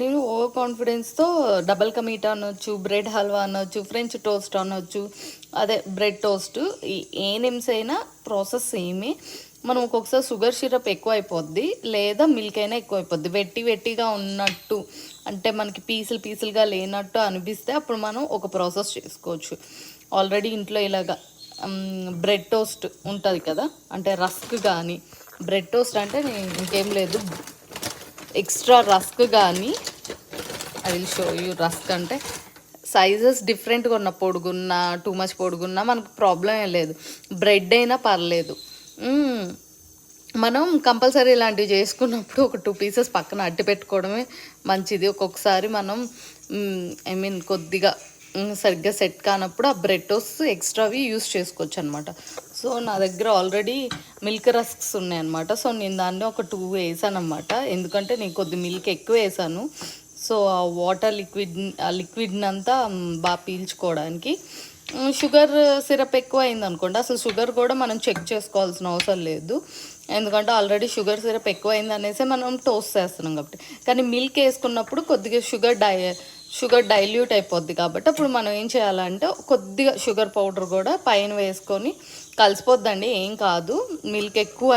నేను over కాన్ఫిడెన్స్‌తో double ka meetha అనొచ్చు, bread halwa అనొచ్చు, ఫ్రెంచ్ టోస్ట్ అనొచ్చు, అదే బ్రెడ్ టోస్ట్. ఏ నేమ్స్ అయినా ప్రాసెస్ సేమే. మనం ఒక్కొక్కసారి షుగర్ సిరప్ ఎక్కువైపోద్ది, లేదా మిల్క్ అయినా ఎక్కువైపోద్ది. వెట్టిగా ఉన్నట్టు అంటే మనకి పీసులుగా లేనట్టు అనిపిస్తే అప్పుడు మనం ఒక ప్రాసెస్ చేసుకోవచ్చు. ఆల్రెడీ ఇంట్లో ఇలాగా బ్రెడ్ టోస్ట్ ఉంటది కదా! అంటే రస్క్ గానీ, బ్రెడ్ టోస్ట్ అంటే ఇంకేం లేదు, ఎక్స్ట్రా రస్క్ కానీ I will show you. Rusk అంటే సైజెస్ డిఫరెంట్గా ఉన్న, పొడుగున్న, టూ మచ్ పొడుగున్నా మనకు ప్రాబ్లం ఏం లేదు, బ్రెడ్ అయినా పర్లేదు. మ్మ్. మనం కంపల్సరీ ఇలాంటివి చేసుకున్నప్పుడు ఒక 2 పీసెస్ పక్కన అట్టి పెట్టుకోవడమే మంచిది. ఒక్కొక్కసారి మనం ఐ మీన్ కొద్దిగా సరిగ్గా సెట్ కానప్పుడు ఆ బ్రెడ్ టోస్ట్ ఎక్స్ట్రావి యూస్ చేసుకోవచ్చు అనమాట. సో నా దగ్గర ఆల్రెడీ మిల్క్ రస్క్స్ ఉన్నాయన్నమాట. సో నేను దాన్ని ఒక 2 వేసాను అనమాట, ఎందుకంటే నేను కొద్ది మిల్క్ ఎక్కువ వేసాను. సో ఆ వాటర్ లిక్విడ్ని అంతా బాగా పీల్చుకోవడానికి. షుగర్ సిరప్ ఎక్కువ అయింది అనుకోండి, అసలు షుగర్ కూడా మనం చెక్ చేసుకోవాల్సిన అవసరం లేదు, ఎందుకంటే ఆల్రెడీ షుగర్ సిరప్ ఎక్కువ అయింది అనేసి మనం టోస్ట్ చేస్తున్నాం కాబట్టి. కానీ మిల్క్ వేసుకున్నప్పుడు కొద్దిగా షుగర్ డైల్యూట్ అయిపోద్ది, కాబట్టి అప్పుడు మనం ఏం చేయాలంటే కొద్దిగా షుగర్ పౌడర్ కూడా పైన వేసుకొని కలిసిపోద్దండి, ఏం కాదు. మిల్క్ ఎక్కువ